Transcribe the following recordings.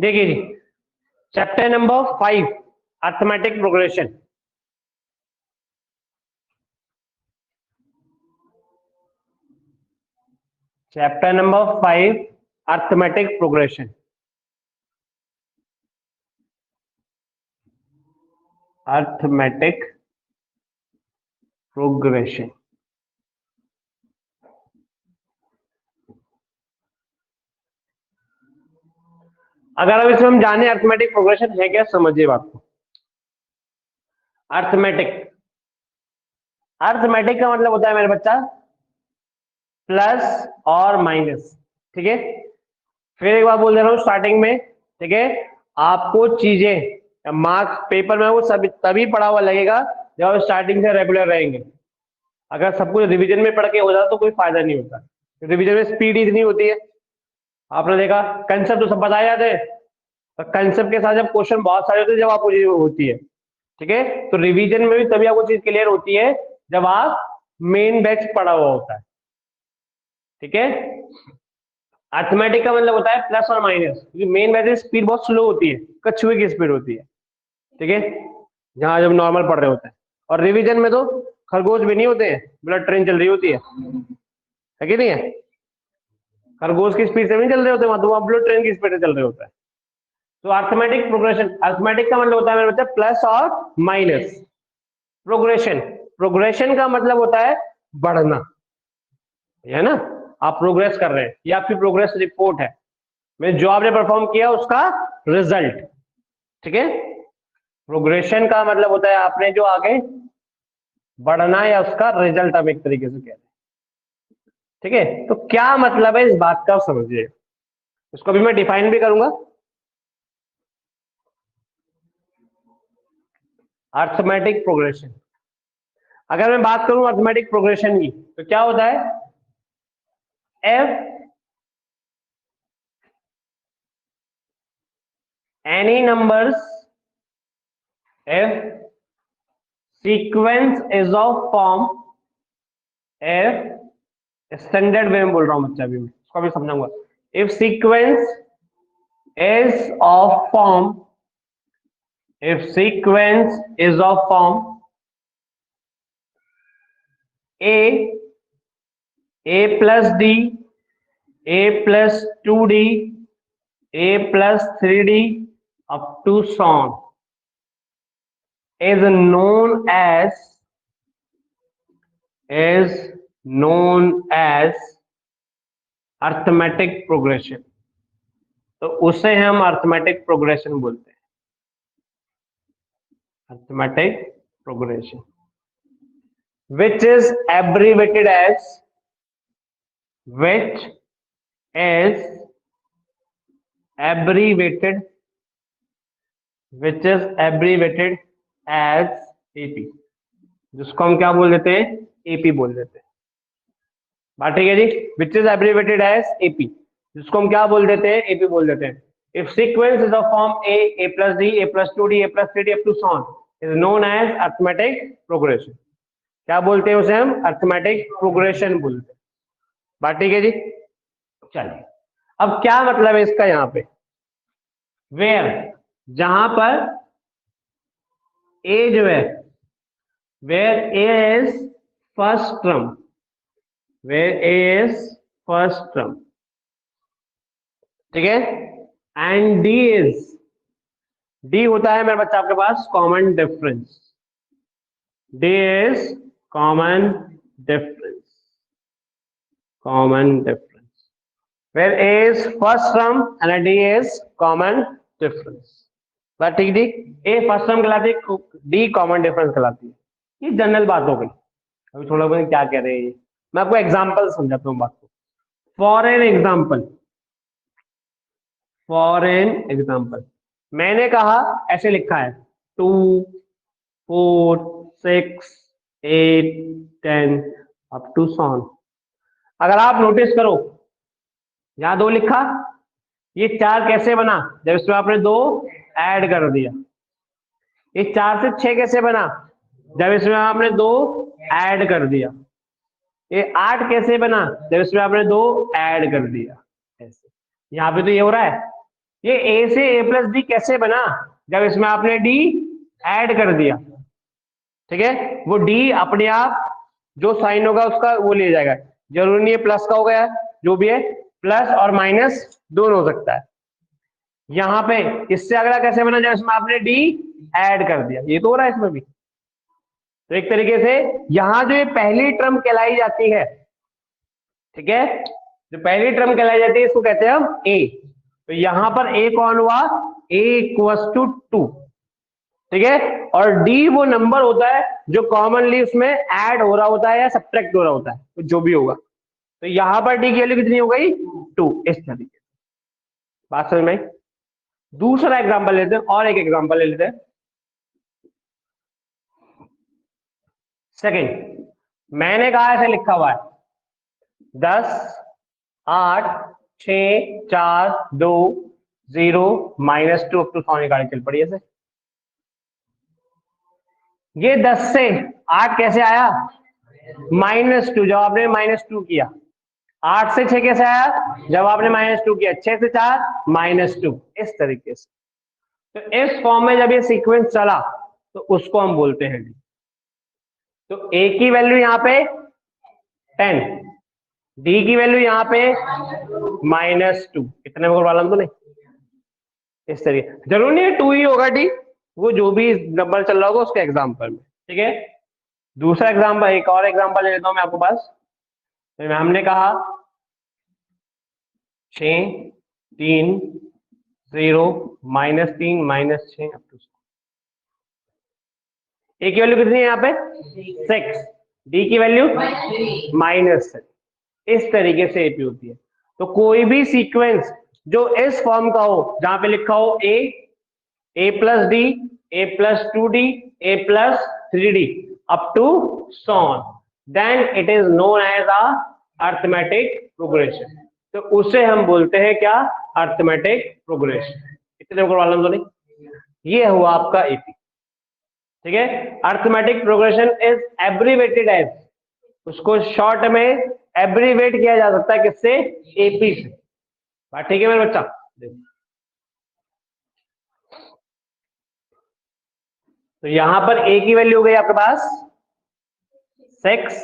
देखिए जी, chapter number 5 arithmetic progression. Chapter number 5 arithmetic progression. Arithmetic progression. अगर अब इसमें हम जाने अर्थमेटिक प्रोग्रेशन है क्या, समझिए बात को। अर्थमेटिक अर्थमेटिक का मतलब होता है मेरे बच्चा प्लस और माइनस। ठीक है, फिर एक बार बोल दे रहा हूँ स्टार्टिंग में। ठीक है, आपको चीजें मार्क्स पेपर में वो सब तभी पढ़ा हुआ लगेगा जब आप स्टार्टिंग से रेगुलर रहेंगे। अगर सब कुछ रिवीजन में पढ़ के हो जाता तो कोई फायदा नहीं होता। रिवीजन में स्पीड इतनी होती है, आपने देखा कंसेप्ट तो सब बताए जाते हैं, तो कंसेप्ट के साथ जब क्वेश्चन बहुत सारे होते हैं, जब आपको चीज होती है। ठीक है, तो रिवीजन में भी तभी आपको चीज क्लियर होती है जब आप मेन बैच पढ़ा हुआ होता है। ठीक है, अर्थमेटिक का मतलब होता है प्लस और माइनस, क्योंकि मेन बैच स्पीड बहुत स्लो होती है, कछुए की स्पीड होती है। ठीक है, जहां जब नॉर्मल पढ़ रहे होते हैं। और रिवीजन में तो खरगोश भी नहीं होते हैं, बुलेट ट्रेन चल रही होती है कि नहीं है? खरगोश की स्पीड से नहीं चल रहे होते वहां, तो वहां बुलेट ट्रेन की स्पीड से चल रहे होता है। तो अर्थमेटिक प्रोग्रेशन, अर्थमेटिक का मतलब होता है मेरे बच्चे प्लस और माइनस। प्रोग्रेशन, प्रोग्रेशन का मतलब होता है बढ़ना, है ना? आप प्रोग्रेस कर रहे हैं, ये आपकी प्रोग्रेस रिपोर्ट है, मैं जो आपने परफॉर्म किया उसका रिजल्ट। ठीक है, प्रोग्रेशन का मतलब होता है आपने जो आगे बढ़ना या उसका रिजल्ट, हम एक तरीके से कह रहे हैं। ठीक है, तो क्या मतलब है इस बात का समझिए, इसको अभी मैं डिफाइन भी करूंगा। अर्थमेटिक प्रोग्रेशन, अगर मैं बात करूं अर्थमेटिक प्रोग्रेशन की, तो क्या होता है? F any numbers if sequence is of form, if standard वे में बोल रहा हूं बच्चा, अभी मैं इसको भी समझाऊंगा। If sequence is of form, if sequence is of form a plus d, a plus 2d, a plus 3d up to so on is known as arithmetic progression. तो उसे हम अर्थमेटिक प्रोग्रेशन बोलते हैं, arithmetic progression, which is abbreviated as which is abbreviated which is abbreviated as AP, जिसको हम क्या बोल देते हैं? AP बोल देते हैं। बात ठीक है जी, which is abbreviated as AP, जिसको हम क्या बोल देते हैं? AP बोल देते हैं। If sequence is of form a plus d, a plus 2d, a plus 3d up to so on is known as arithmetic progression। क्या बोलते हैं उसे? हम अर्थमेटिक प्रोग्रेशन बोलते हैं। बात ठीक है जी, चलिए अब क्या मतलब है इसका यहाँ पे? वेयर, जहां पर ए जो है, where A is first term, where A is first term, ठीक है, एंड डी इज, डी होता है मेरे बच्चा आपके पास common difference, d is common difference, common difference, where a is first term and d is common difference। बात ठीक थी, a फर्स्ट टर्म कहलाती है, d कॉमन डिफरेंस कहलाती है। ये जनरल बात हो गई। अभी थोड़ा बहुत क्या कह रहे हैं, मैं आपको एग्जांपल समझाता हूँ बात को। For an example, for an example, मैंने कहा ऐसे लिखा है 2 4 6 8 10 अप टू सो ऑन। अगर आप नोटिस करो, यहां 2 लिखा, ये 4 कैसे बना? जब इसमें आपने 2 ऐड कर दिया। ये 4 से 6 कैसे बना? जब इसमें आपने 2 ऐड कर दिया। ये 8 कैसे बना? जब इसमें आपने 2 ऐड कर दिया। ऐसे यहां पे तो ये हो रहा है, ये ए से ए प्लस डी कैसे बना, जब इसमें आपने डी ऐड कर दिया, ठीक है। वो डी अपने आप जो साइन होगा उसका वो ले जाएगा, जरूरी नहीं है प्लस का हो गया, जो भी है प्लस और माइनस दोनों हो सकता है। यहाँ पे इससे अगला कैसे बना, जब इसमें आपने डी ऐड कर दिया, ये तो हो रहा है इसमें भी। तो एक तरीके से यहाँ जो ये पहली टर्म कहलाई जाती है, ठीक है, जो पहली टर्म कहलाई जाती है इसको कहते हैं हम ए। तो यहां पर ए कौन हुआ, ए इक्वल्स टू 2, ठीक है। और डी वो नंबर होता है जो कॉमनली उसमें ऐड हो रहा होता है या सब्ट्रैक्ट हो रहा होता है, तो जो भी होगा। तो यहां पर डी की वैल्यू कितनी हो गई, 2, इस तरीके से। बात समझ में आई? दूसरा एग्जांपल लेते हैं, और एक एग्जांपल ले लेते हैं। सेकंड, मैंने कहा ऐसे लिखा हुआ है 10 8 6 4 2 0 -2 अप टू 100 निकाल चल पड़ी ऐसे। ये 10 से 8 कैसे आया, -2, जब आपने -2 किया। 8 से 6 कैसे आया, जब आपने -2 किया। 6 से 4 -2, इस तरीके से। तो इस फॉर्म में जब ये सीक्वेंस चला तो उसको हम बोलते हैं डी। तो ए की वैल्यू यहाँ पे 10, डी की वैल्यू यहाँ पे -2। इतने में कोई प्रॉब्लम तो नहीं? इस तरीके, जरूरी नहीं है 2 ही होगा डी, वो जो भी नंबर चल रहा होगा उसके एग्जाम्पल में, ठीक है। दूसरा एग्जाम्पल, एक और एग्जाम्पल ले लेता हूं मैं आपके पास। तो हमने कहा 6 3 0 -3 -6 अप टू। ए की वैल्यू कितनी है यहाँ पे 6, डी की वैल्यू -6। इस तरीके से एपी होती है। तो कोई भी सीक्वेंस जो इस फॉर्म का हो, जहां पे लिखा हो a plus d, a plus 2d, a plus 3d up to so on, then it is known as a arithmetic progression. तो उसे हम बोलते हैं क्या, अर्थमेटिक प्रोग्रेशन। इतने को प्रॉब्लम तो नहीं? ये हुआ आपका एपी, ठीक है। Arithmetic progression is abbreviated as, उसको शॉर्ट में एब्रीवेट किया जा सकता है किससे, एपी से। बात ठीक है मेरे बच्चा? तो यहां पर ए की वैल्यू हो गई आपके पास 6,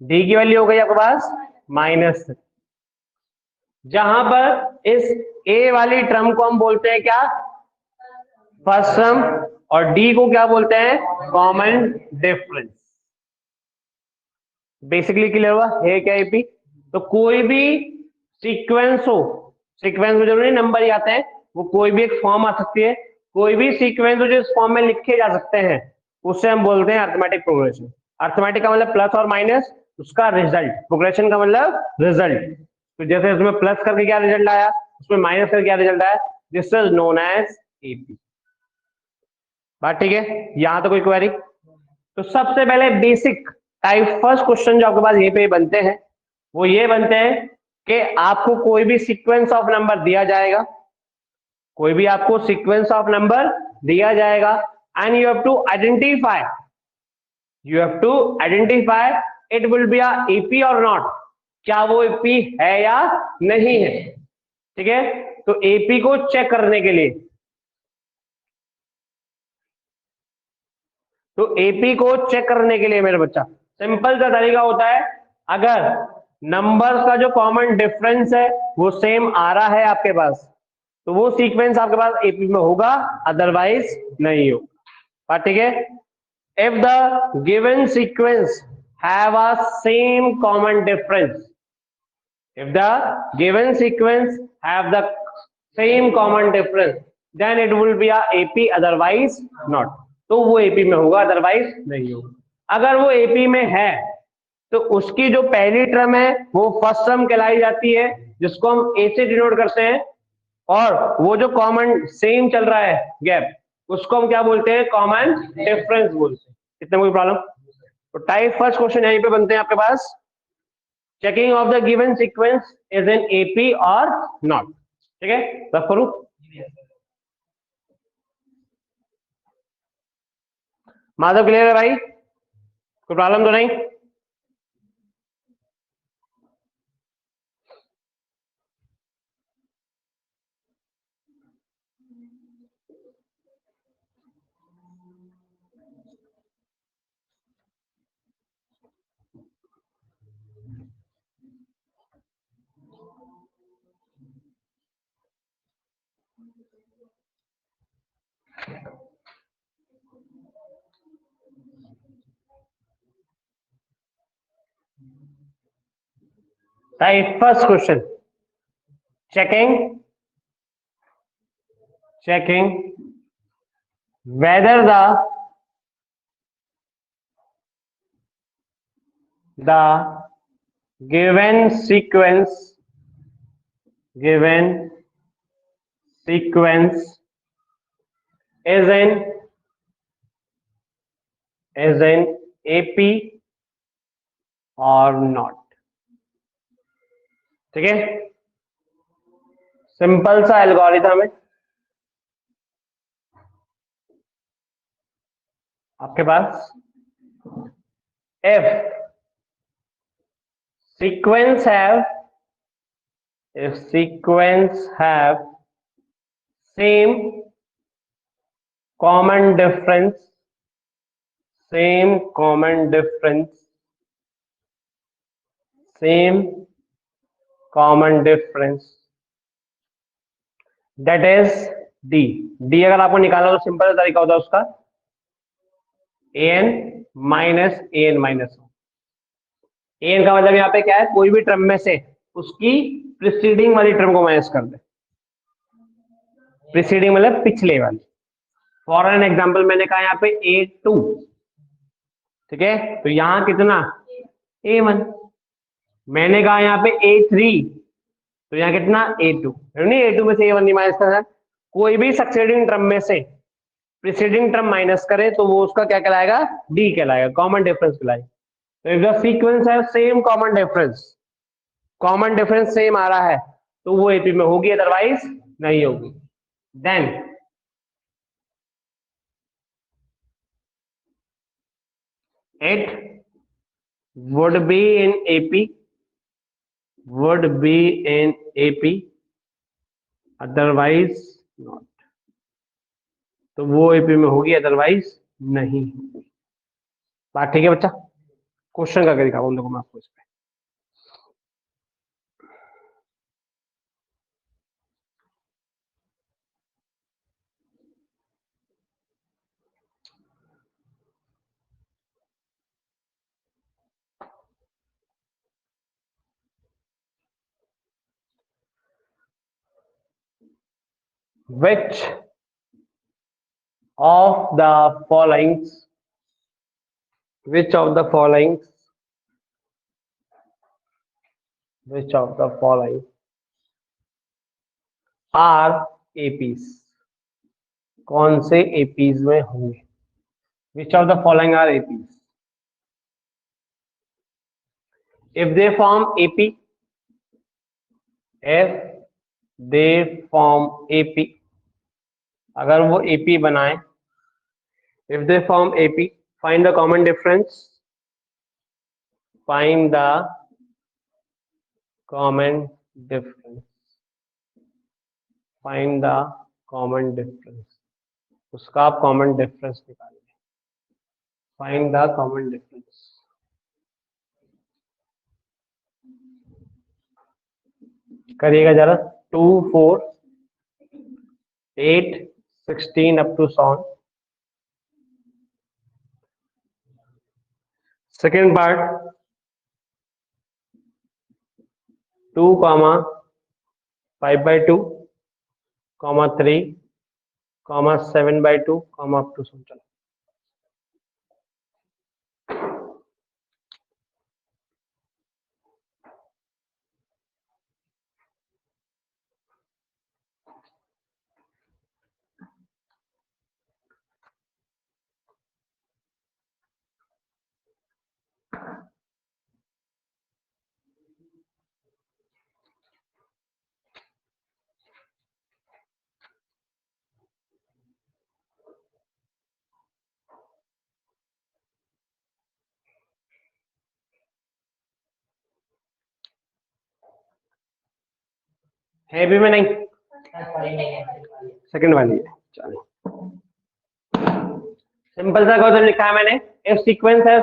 डी की वैल्यू हो गई आपके पास -6। जहां पर इस ए वाली टर्म को हम बोलते हैं क्या, फर्स्ट टर्म, और डी को क्या बोलते हैं, कॉमन डिफरेंस। बेसिकली क्लियर हुआ है क्या एपी? तो कोई भी सीक्वेंस हो, सीक्वेंस में जरूरी नंबर ही आते हैं, वो कोई भी एक फॉर्म आ सकती है, कोई भी सीक्वेंस हो जो इस फॉर्म में लिखे जा सकते हैं, उससे हम बोलते हैं अर्थमेटिक प्रोग्रेशन। अर्थमेटिक का मतलब प्लस और माइनस, उसका रिजल्ट। प्रोग्रेशन का मतलब रिजल्ट। तो जैसे इसमें प्लस करके क्या रिजल्ट आया, उसमें माइनस करके क्या रिजल्ट आया, this is known as AP. बात ठीक है? यहां तो कोई क्वेरी? तो सबसे पहले बेसिक टाइप फर्स्ट क्वेश्चन जो आपके पास ये पे बनते हैं, वो ये बनते हैं कि आपको कोई भी सीक्वेंस ऑफ नंबर दिया जाएगा, कोई भी आपको सीक्वेंस ऑफ नंबर दिया जाएगा, and you have to identify, you have to identify it will be a AP or not, क्या वो एपी है या नहीं है, ठीक है। तो एपी को चेक करने के लिए, तो एपी को चेक करने के लिए मेरे बच्चा सिंपल सा तरीका होता है, अगर नंबर्स का जो कॉमन डिफरेंस है वो सेम आ रहा है आपके पास, तो वो सीक्वेंस आपके पास एपी में होगा, अदरवाइज नहीं होगा। बात ठीक है? If the given sequence have a same common difference, if the given sequence have the same common difference, then it will be a AP, otherwise not। तो वो AP में होगा, अदरवाइज नहीं होगा। अगर वो AP में है तो उसकी जो पहली टर्म है वो फर्स्ट टर्म कहलाई जाती है, जिसको हम A से डिनोट करते हैं, और वो जो कॉमन सेम चल रहा है गैप, उसको हम क्या बोलते हैं, कॉमन डिफरेंस बोलते हैं। इतना कोई प्रॉब्लम? तो टाइप फर्स्ट क्वेश्चन यहीं पे बनते हैं आपके पास, checking of the given sequence is in AP or not, ठीक है। रख करूं? माधव क्लियर है भाई? कोई प्रॉब्लम तो नहीं? Right, first question. Checking whether the given sequence is in AP or not. ठीक है, सिंपल सा एल्गोरिथम है आपके पास. if sequence have same common difference that is D अगर आपको निकालना तो सिंपल तरीका होता है उसका an minus an minus. an का मतलब यहाँ पे क्या है, कोई भी टर्म में से उसकी प्रीसीडिंग वाली टर्म को माइनस कर दे. प्रीसीडिंग मतलब पिछले वाली. फॉर एन एग्जाम्पल मैंने कहा यहाँ पे A2, ठीक है, तो यहाँ कितना A1. मैंने कहा यहाँ पे A3, तो यहाँ कितना A2. नहीं, A2 में से A1 नहीं माइनस करना. कोई भी सक्सेडिंग टर्म में से प्रीसीडिंग टर्म माइनस करे तो वो उसका क्या कहलाएगा, D कहलाएगा, कॉमन डिफरेंस कहलाएगा. तो इफ द सीक्वेंस है सेम कॉमन डिफरेंस सेम आ रहा है तो वो AP में होगी, अदरवाइज नहीं होगी. Then it would be in AP otherwise not. तो वो AP में होगी, अदरवाइज नहीं होगी. बात ठीक है बच्चा. क्वेश्चन करके दिखाऊं देखो मैं आपको इस पे. Which of the following are APs? कौन से APs में होंगे? Which of the following are APs? If they form AP, अगर वो AP बनाए, if they form AP, find the common difference. उसका आप कॉमन डिफरेंस निकालिए. Find the common difference. करिएगा जरा. 2, 4, 8, 16 up to 7. Second part 2, 5/2, 3, 7/2, up to 7. चलो है भी में नहीं, सेकंड वाली है. चलो सिंपल सा क्वेश्चन लिखा है मैंने. इफ सीक्वेंस है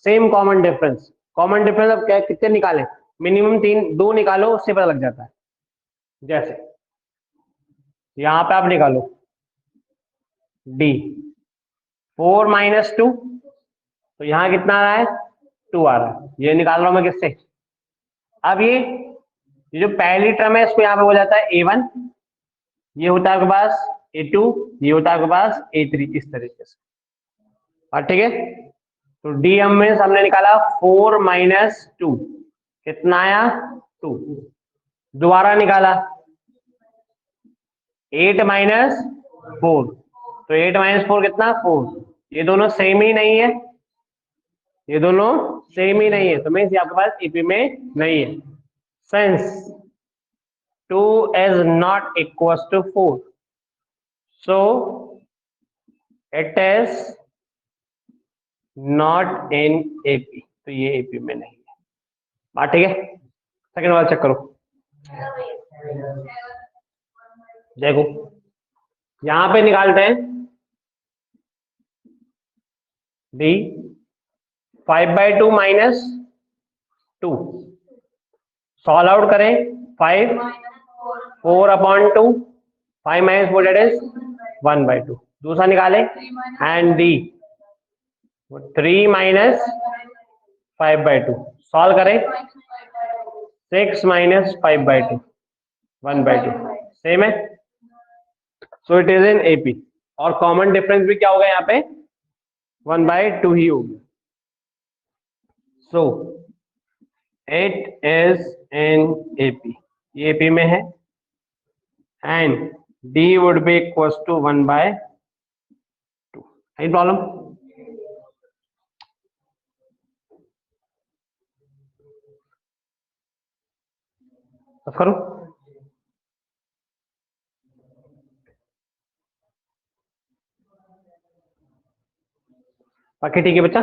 same common difference. Common difference अब क्या, कितने निकालें? मिनिमम 2 निकालो, उससे पता लग जाता है. जैसे यहाँ पे आप निकालो डी, 4 माइनस 2, तो यहाँ कितना आ रहा है, 2 आ रहा है, ये निकाल रहा हूं मैं किससे। अब ये जो पहली टर्म है इसको यहाँ पे हो जाता है A1, ये होता है आपके पास A2, ये होता है आपके पास A3, इस तरीके से। और ठीक है, तो डी हमने निकाला 4 माइनस 2, कितना आया 2। दोबारा निकाला 8 माइनस 4, तो 8 माइनस 4 कितना 4। ये दोनों सेम ही नहीं है, ये दोनों सेम ही नहीं है, तो मीन्स आपके पास ईपी में नहीं है। Since 2 is not equals to 4, so it is not in AP, तो ये AP में नहीं है। बात ठीक है, सेकंड वाला चेक करो। देखो यहां पे निकालते हैं डी, 5/2 माइनस 2, सॉल्व आउट करें 5, 4/2, 5 माइनस 4 डेट इज 1/2। दूसरा निकाले एंड डी 3 माइनस 5/2, सॉल्व करें 6 माइनस 5/2, 1/2, सेम है, so it is in AP. और कॉमन डिफरेंस भी क्या होगा यहाँ पे, 1/2 ही होगी, so it is in AP, ये एपी में है, and D would be equals to 1/2। Any problem? करो। बाकी ठीक है बच्चा।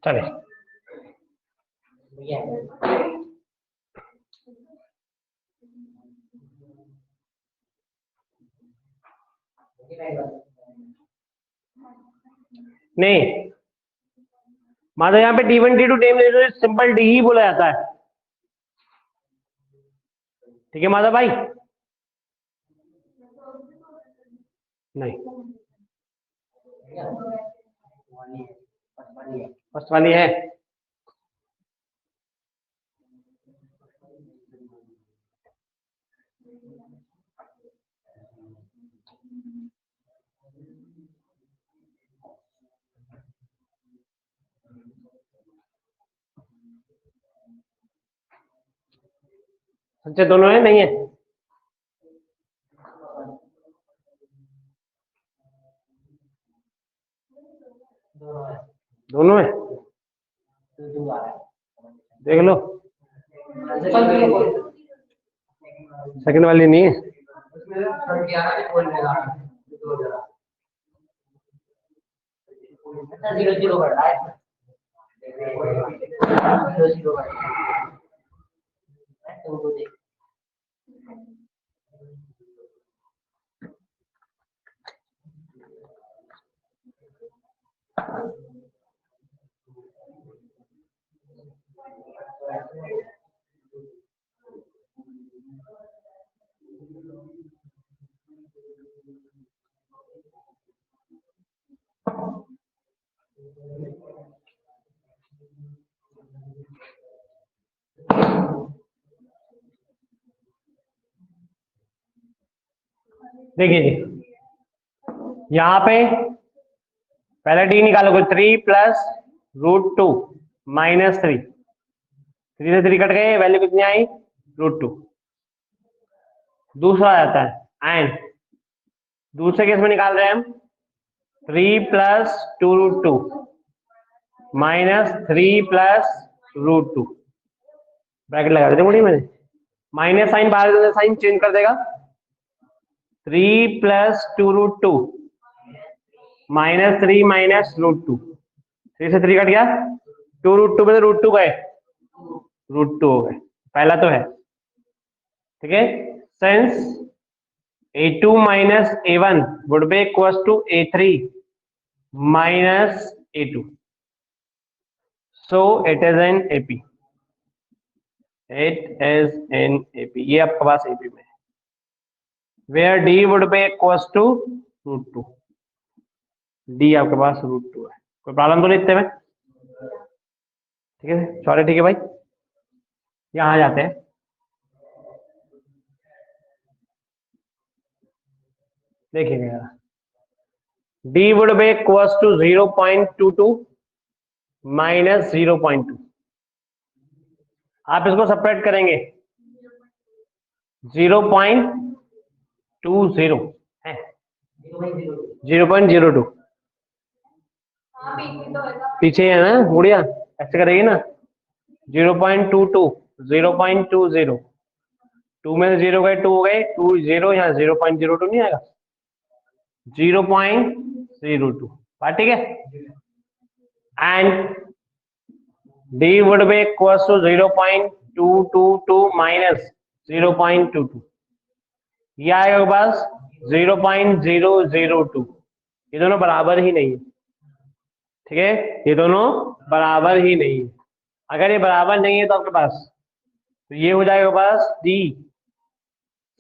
चले नहीं, माधव यहाँ पे D1 D2 name simple D ही बोला जाता है, ठीक है माधव भाई? नहीं, फर्स्ट वाली है। सच्चे दोनों है, नहीं है? दोनों है, देख लो। सेकंड वाली नहीं है। देखिए जी, यहाँ पे पहले डी निकालोगे 3 प्लस √2 -3, 3 से 3 कट गए, वैल्यू कितनी आई? √2। दूसरा आ जाता है एंड, दूसरे केस में निकाल रहे हैं हम 3 + 2√2 -3 + √2, ब्रैकेट लगा देते मुड़ी मैंने, माइनस साइन बाहर साइन चेंज कर देगा, 3 + 2√2 -3 -√2, 3 से 3 कट गया, 2√2 में से √2 गए, √2 हो गए, पहला तो है। ठीक है, since A2 - A1 would be equals to A3 - A2, so it is an AP, it is an AP, ये आपके पास AP में है, where D would be equals to √2, D आपके पास √2 है। कोई प्रॉब्लम तो नहीं इतने में? ठीक है, सॉरी, ठीक है भाई, यहाँ जाते हैं। देखिएगा, D would be equals to 0.22 - 0.2, आप इसको सेपरेट करेंगे 0.20 है, 0.02 पीछे है ना गुड़िया, ऐसे करेगी ना, 0.22 0.20, 2 में से 0 गए, 2 हो गए, 20, यहाँ 0.02 नहीं आएगा, 0.02, बात ठीक है। And D would be equals to 0.222 - 0.22, ये आएगा बस 0.002, ये दोनों बराबर ही नहीं है। ठीक है, ये दोनों बराबर ही नहीं है, अगर ये बराबर नहीं है तो आपके पास, तो ये हो जाएगा बस D,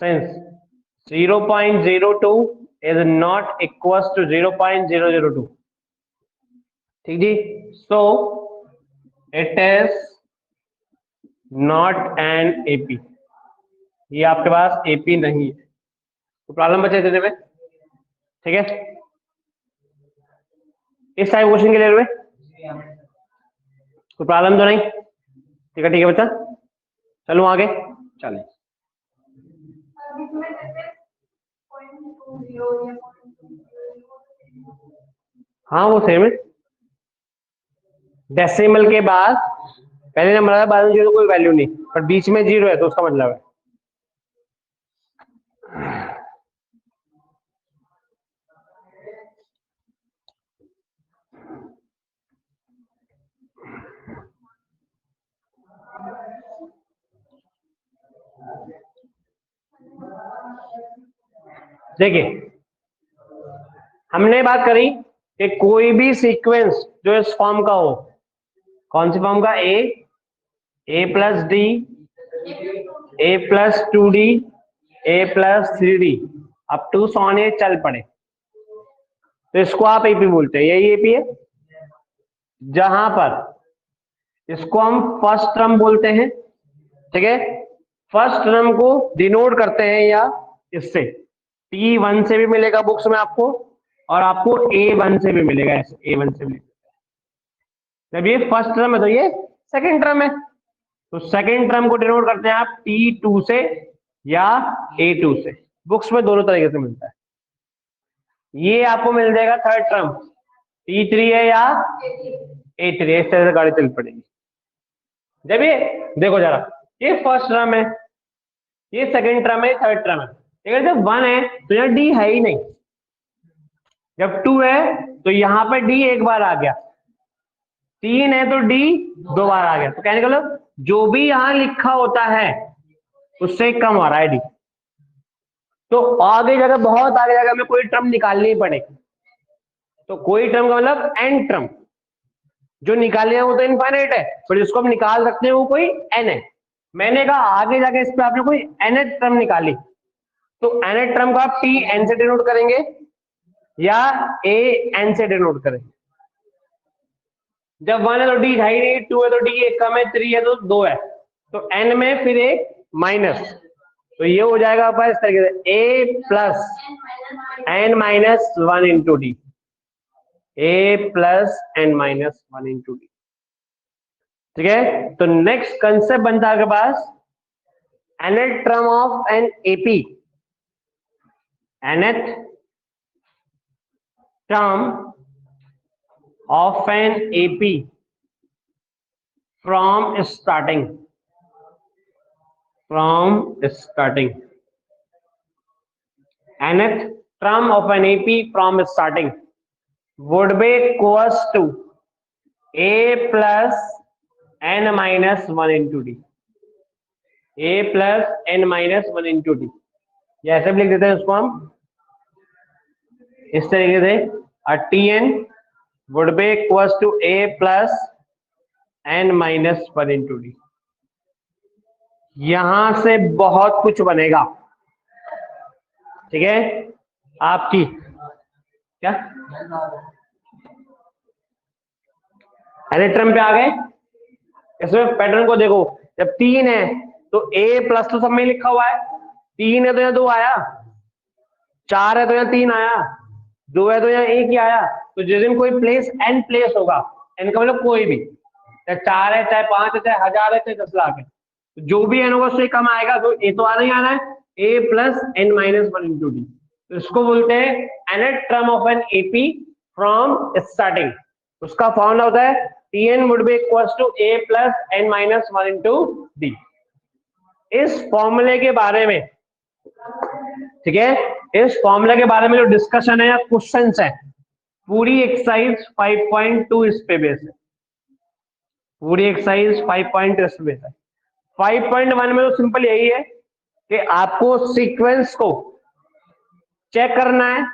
since 0.02 is not equals to 0.002, ठीक जी, so it is not an AP, ये आपके पास AP नहीं है। तो प्रॉब्लम बचे थे में, ठीक है, इस टाइप क्वेश्चन के लिए हुए कोई प्रॉब्लम तो नहीं? ठीक है बच्चा, चलो आगे चलें। हाँ वो सेम है, डेसिमल के बाद पहले नंबर आया, बाद में जीरो कोई वैल्यू नहीं, पर बीच में 0 है तो उसका मतलब है। देखिए, हमने बात करी कि कोई भी सीक्वेंस जो इस फॉर्म का हो, कौन सी फॉर्म का? a + d, a + 2d, a + 3d up to सॉन ये चल पड़े, तो इसको आप एपी बोलते हैं, यही एपी है। जहां पर इसको हम फर्स्ट टर्म बोलते हैं, ठीक है, फर्स्ट टर्म को डिनोट करते हैं या इससे, T1 से भी मिलेगा बुक्स में आपको, और आपको A1 से भी मिलेगा, ऐसे A1 से भी। जब ये फर्स्ट टर्म है तो ये सेकंड टर्म है, तो सेकंड टर्म को डिनोट करते हैं आप T2 से या A2 से, बुक्स में दोनों तरीके से मिलता है। ये आपको मिल जाएगा थर्ड टर्म, T3 है या A3, इस तरह से गाड़ी चल पड़ेगी। जब ये देखो जरा, ये फर्स्ट टर्म है, ये सेकंड टर्म है, थर्ड टर्म है, अगर जब 1 है तो यहाँ D है ही नहीं, जब 2 है तो यहाँ पे D एक बार आ गया, 3 है तो D 2 बार आ गया, तो कहने का मतलब जो भी यहाँ लिखा होता है उससे कम आ रहा है D। तो आगे जगह, बहुत आगे जगह में कोई टर्म निकालनी पड़ेगी, तो कोई टर्म का मतलब एन टर्म जो निकालने है वो तो इनफाइनाइट है, पर जिसको हम निकाल सकते हैं वो कोई एन है। मैंने कहा आगे जाके इस पे आपने कोई एन टर्म निकाली, तो एन टर्म को आप टी एन से डिनोट करेंगे या ए एन से डिनोट करेंगे। जब 1 है तो डी है ही नहीं, 2 है तो डी एक कम है, 3 है तो 2 है, तो एन में फिर एक माइनस, तो ये हो जाएगा आपका इस तरीके से a + n - 1 × d, a plus n minus one into D. ठीक है, तो नेक्स्ट कंसेप्ट बनता है आपके पास nth term of an AP, nth term of an AP from starting nth term of an AP from starting would be equals to a plus n minus 1 into d, a plus n minus 1 into d। ये ऐसे भी लिख देते हैं उसको हम इस तरीके से, Tn would be equals to a plus n minus 1 into d। यहां से बहुत कुछ बनेगा, ठीक है, आपकी क्या टर्म पे आ गए। इसमें पैटर्न को देखो, जब 3 है तो a प्लस तो सब में लिखा हुआ है, 3 है तो यहाँ 2 आया, 4 है तो यहाँ 3 आया, 2 है तो यहाँ 1 ही आया। तो जिस दिन कोई प्लेस n प्लेस होगा, n का मतलब कोई भी, चाहे 4 है, चाहे 5 है, चाहे 1000 है, चाहे 10 लाख है, तो जो भी n होगा उससे कम आएगा, तो a तो आना ही आना है, a plus n minus 1 into D. तो इसको बोलते हैं nth term of an AP from starting. उसका फॉर्मूला होता है Tn would be equals to a plus n minus 1 into d। इस फॉर्मूले के बारे में, ठीक है, इस फॉर्मूले के बारे में जो डिस्कशन है या क्वेश्चंस है, पूरी एक्सरसाइज 5.2 इस पे बेस है, पूरी एक्सरसाइज 5.2 इस पे बेस है। 5.1 में तो सिंपल यही है कि आपको सीक्वेंस को चेक करना है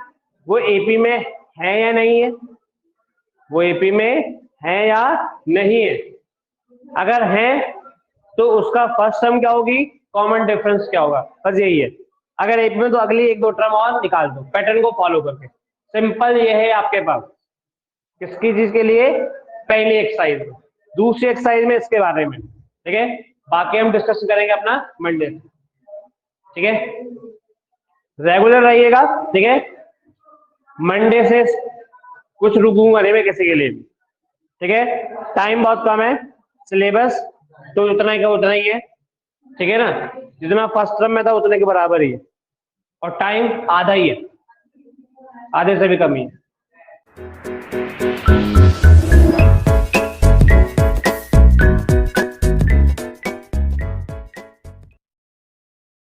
वो एपी में है या नहीं है, वो एपी में है या नहीं है। अगर है तो उसका फर्स्ट टर्म क्या होगी, कॉमन डिफरेंस क्या होगा, बस यही है। अगर एपी में तो अगली 1-2 टर्म और निकाल दो पैटर्न को फॉलो करके, सिंपल ये है आपके पास। किसकी चीज के लिए, पहली एक्सरसाइज में। दूसरी एक्सरसाइज में इसके बारे में, ठीक है, बाकी हम डिस्कस करेंगे अपना मंडे से, ठीक है, रेगुलर रहिएगा, ठीक है। मंडे से कुछ रुकूंगा नहीं मैं किसी के लिए भी, ठीक है। टाइम बहुत कम है, सिलेबस तो उतना ही का उतना ही है, ठीक है ना, जितना फर्स्ट टर्म में था उतने के बराबर ही है, और टाइम आधा ही है, आधे से भी कम ही है।